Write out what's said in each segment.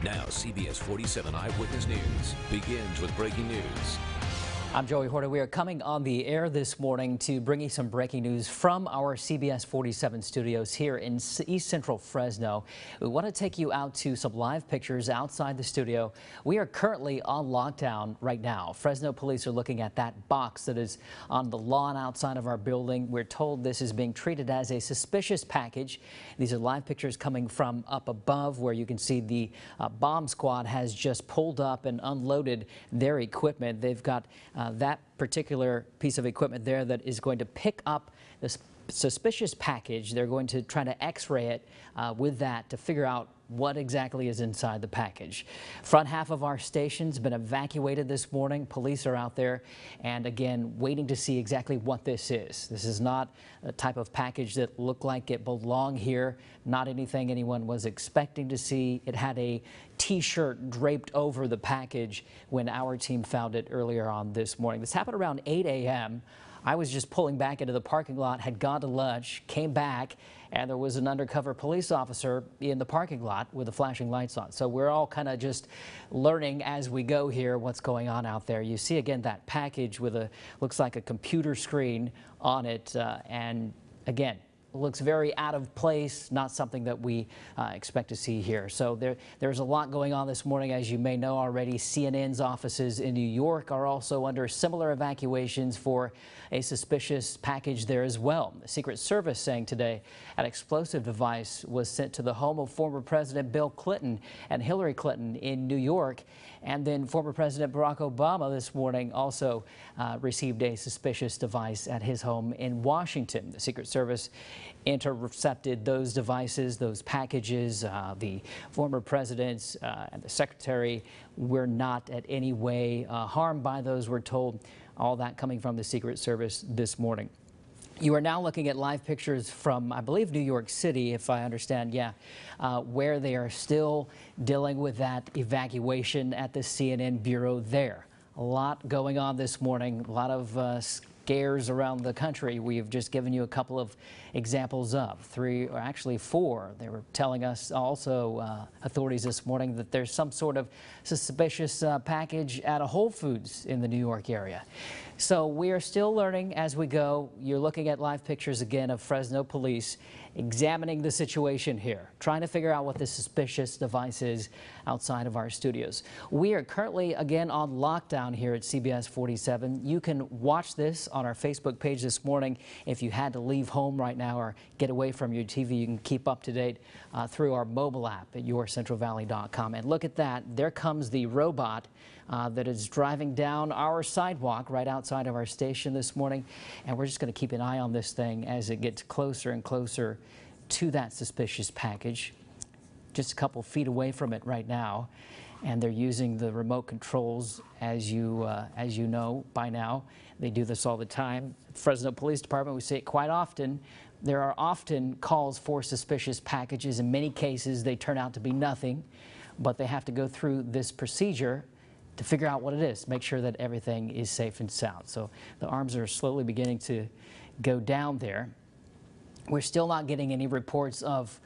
Now, CBS 47 Eyewitness News begins with breaking news. I'm Joey Horta. We are coming on the air this morning to bring you some breaking news from our CBS 47 studios here in East Central Fresno. We want to take you out to some live pictures outside the studio. We are currently on lockdown right now. Fresno police are looking at that box that is on the lawn outside of our building. We're told this is being treated as a suspicious package. These are live pictures coming from up above where you can see the bomb squad has just pulled up and unloaded their equipment. They've got that particular piece of equipment there that is going to pick up this suspicious package. They're going to try to x-ray it with that to figure out what exactly is inside the package. Front half of our station's been evacuated this morning. Police are out there and again waiting to see exactly what this is. This is not a type of package that looked like it belonged here. Not anything anyone was expecting to see. It had a T-shirt draped over the package when our team found it earlier on this morning. This happened around 8 a.m. I was just pulling back into the parking lot, had gone to lunch, came back, and there was an undercover police officer in the parking lot with the flashing lights on. So we're all kind of just learning as we go here what's going on out there. You see again that package with a, looks like a computer screen on it, and again, looks very out of place, not something that we expect to see here. So there's a lot going on this morning. As you may know already, CNN's offices in New York are also under similar evacuations for a suspicious package there as well. The Secret Service saying today an explosive device was sent to the home of former President Bill Clinton and Hillary Clinton in New York. And then former President Barack Obama this morning also received a suspicious device at his home in Washington. The Secret Service intercepted those devices, those packages. The former presidents and the secretary were not at any way harmed by those, we're told. All that coming from the Secret Service this morning. You are now looking at live pictures from, I believe, New York City, if I understand, where they are still dealing with that evacuation at the CNN bureau there. A lot going on this morning, a lot of scares around the country. We've just given you a couple of examples of 3, or actually 4. They were telling us also, authorities this morning, that there's some sort of suspicious package at a Whole Foods in the New York area. So we are still learning as we go. You're looking at live pictures again of Fresno police examining the situation here, trying to figure out what this suspicious device is outside of our studios. We are currently again on lockdown here at CBS 47. You can watch this on our Facebook page this morning. If you had to leave home right now or get away from your TV, you can keep up to date through our mobile app at yourcentralvalley.com. And look at that, there comes the robot that is driving down our sidewalk right outside of our station this morning. And we're just going to keep an eye on this thing as it gets closer and closer to that suspicious package. Just a couple feet away from it right now. And they're using the remote controls, as you know by now. They do this all the time. Fresno Police Department, we see it quite often. There are often calls for suspicious packages. In many cases, they turn out to be nothing, but they have to go through this procedure to figure out what it is, make sure that everything is safe and sound. So the arms are slowly beginning to go down there. We're still not getting any reports of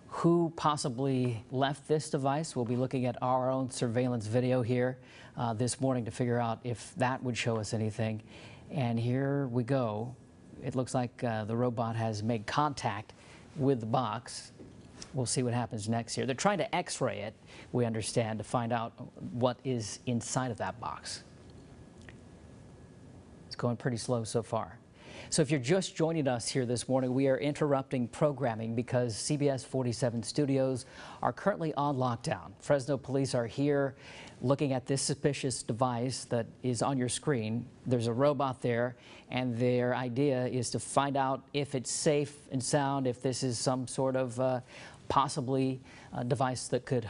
who possibly left this device. We'll be looking at our own surveillance video here this morning to figure out if that would show us anything. And here we go. It looks like the robot has made contact with the box. We'll see what happens next here. They're trying to x-ray it, we understand, to find out what is inside of that box. It's going pretty slow so far. So if you're just joining us here this morning, we are interrupting programming because CBS 47 studios are currently on lockdown. Fresno police are here looking at this suspicious device that is on your screen. There's a robot there, and their idea is to find out if it's safe and sound, if this is some sort of possibly a device that could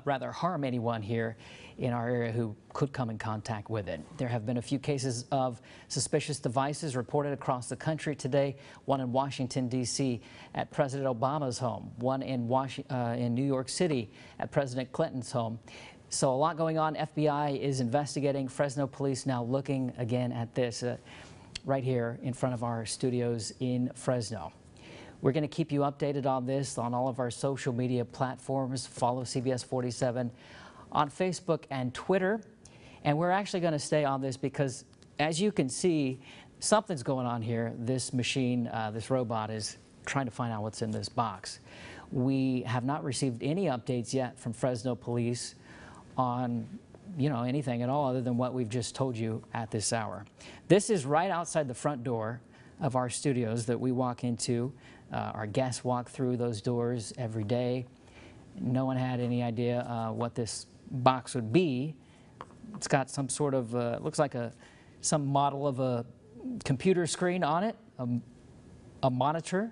rather harm anyone here in our area who could come in contact with it. There have been a few cases of suspicious devices reported across the country today. One in Washington, D.C. at President Obama's home. One in New York City at President Clinton's home. So a lot going on. FBI is investigating. Fresno police now looking again at this right here in front of our studios in Fresno. We're going to keep you updated on this on all of our social media platforms. Follow CBS 47 on Facebook and Twitter. And we're actually going to stay on this because, as you can see, something's going on here. This machine, this robot is trying to find out what's in this box. We have not received any updates yet from Fresno police on, anything at all other than what we've just told you at this hour. This is right outside the front door of our studios that we walk into. Our guests walk through those doors every day. No one had any idea what this box would be. It's got some sort of, looks like some model of a computer screen on it, a monitor,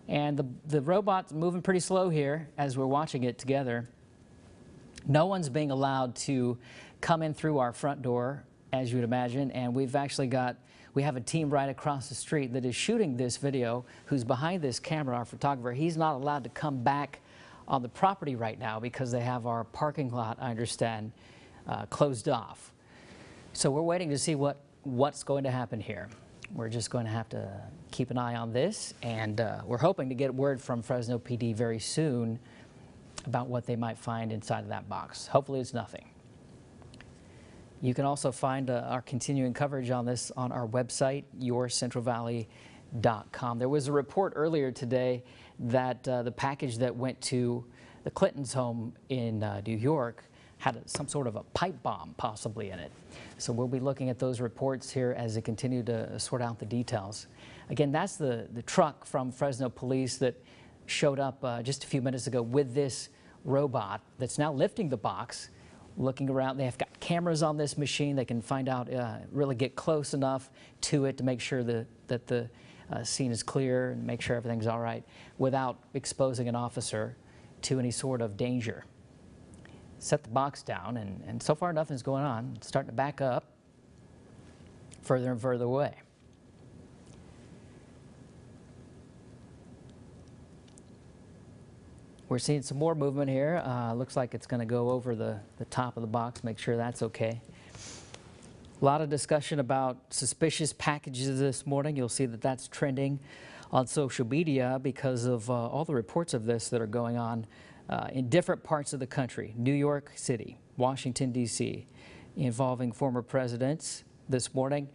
and the robot's moving pretty slow here as we're watching it together. No one's being allowed to come in through our front door, as you would imagine, and we have a team right across the street that is shooting this video, who's behind this camera, our photographer. He's not allowed to come back on the property right now because they have our parking lot, I understand, closed off. So we're waiting to see what's going to happen here. We're just going to have to keep an eye on this, and we're hoping to get word from Fresno PD very soon about what they might find inside of that box. Hopefully it's nothing. You can also find our continuing coverage on this on our website, yourcentralvalley.com. There was a report earlier today that the package that went to the Clintons' home in New York had some sort of a pipe bomb possibly in it. So we'll be looking at those reports here as they continue to sort out the details. Again, that's the truck from Fresno Police that showed up just a few minutes ago with this robot that's now lifting the box, looking around. They have got cameras on this machine. They can find out, really get close enough to it to make sure that the scene is clear and make sure everything's all right without exposing an officer to any sort of danger. Set the box down, and so far nothing's going on. It's starting to back up further and further away. We're seeing some more movement here. Looks like it's going to go over the top of the box, make sure that's okay. A lot of discussion about suspicious packages this morning. You'll see that that's trending on social media because of all the reports of this that are going on in different parts of the country. New York City, Washington, D.C., involving former presidents this morning.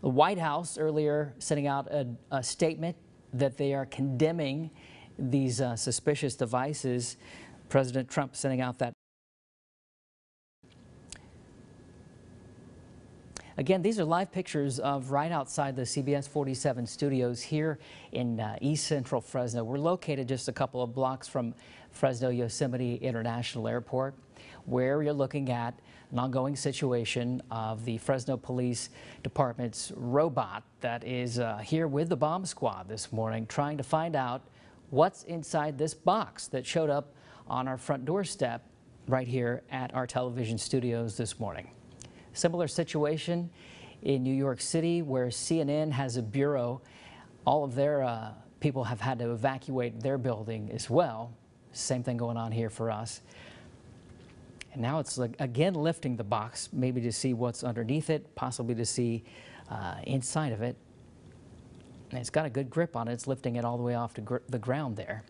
The White House earlier sending out a statement that they are condemning these suspicious devices. President Trump sending out that. Again, these are live pictures of right outside the CBS 47 studios here in East Central Fresno. We're located just a couple of blocks from Fresno Yosemite International Airport, where you're looking at an ongoing situation of the Fresno Police Department's robot that is here with the bomb squad this morning, trying to find out what's inside this box that showed up on our front doorstep right here at our television studios this morning. Similar situation in New York City, where CNN has a bureau. All of their people have had to evacuate their building as well. Same thing going on here for us. And now it's again lifting the box, maybe to see what's underneath it, possibly to see inside of it. And it's got a good grip on it. It's lifting it all the way off to the ground there.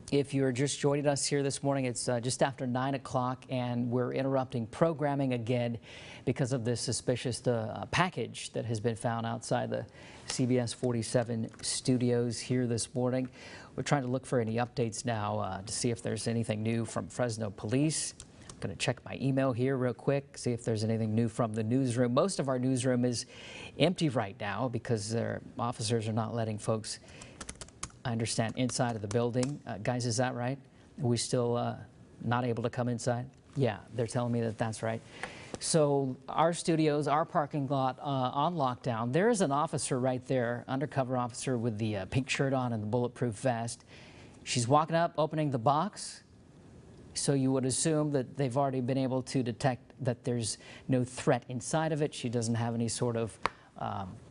If you're just joining us here this morning, it's just after 9 o'clock, and we're interrupting programming again because of this suspicious package that has been found outside the CBS 47 studios here this morning. We're trying to look for any updates now to see if there's anything new from Fresno Police. I'm going to check my email here real quick, see if there's anything new from the newsroom. Most of our newsroom is empty right now because their officers are not letting folks, I understand, inside of the building. Guys, is that right? Are we still not able to come inside? Yeah, they're telling me that that's right. So our studios, our parking lot on lockdown. There is an officer right there, undercover officer with the pink shirt on and the bulletproof vest. She's walking up, opening the box. So you would assume that they've already been able to detect that there's no threat inside of it. She doesn't have any sort of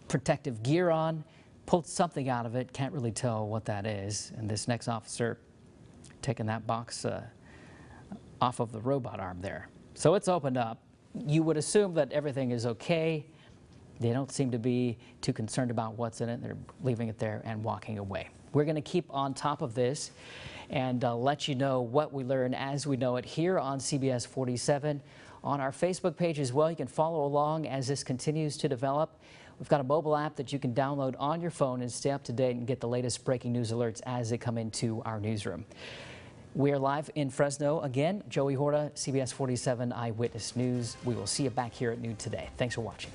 protective gear on. Pulled something out of it, can't really tell what that is. And this next officer taking that box off of the robot arm there. So it's opened up. You would assume that everything is okay. They don't seem to be too concerned about what's in it. They're leaving it there and walking away. We're going to keep on top of this and let you know what we learn as we know it here on CBS 47. On our Facebook page as well, you can follow along as this continues to develop. We've got a mobile app that you can download on your phone and stay up to date and get the latest breaking news alerts as they come into our newsroom. We are live in Fresno again. Joey Horta, CBS 47 Eyewitness News. We will see you back here at noon today. Thanks for watching.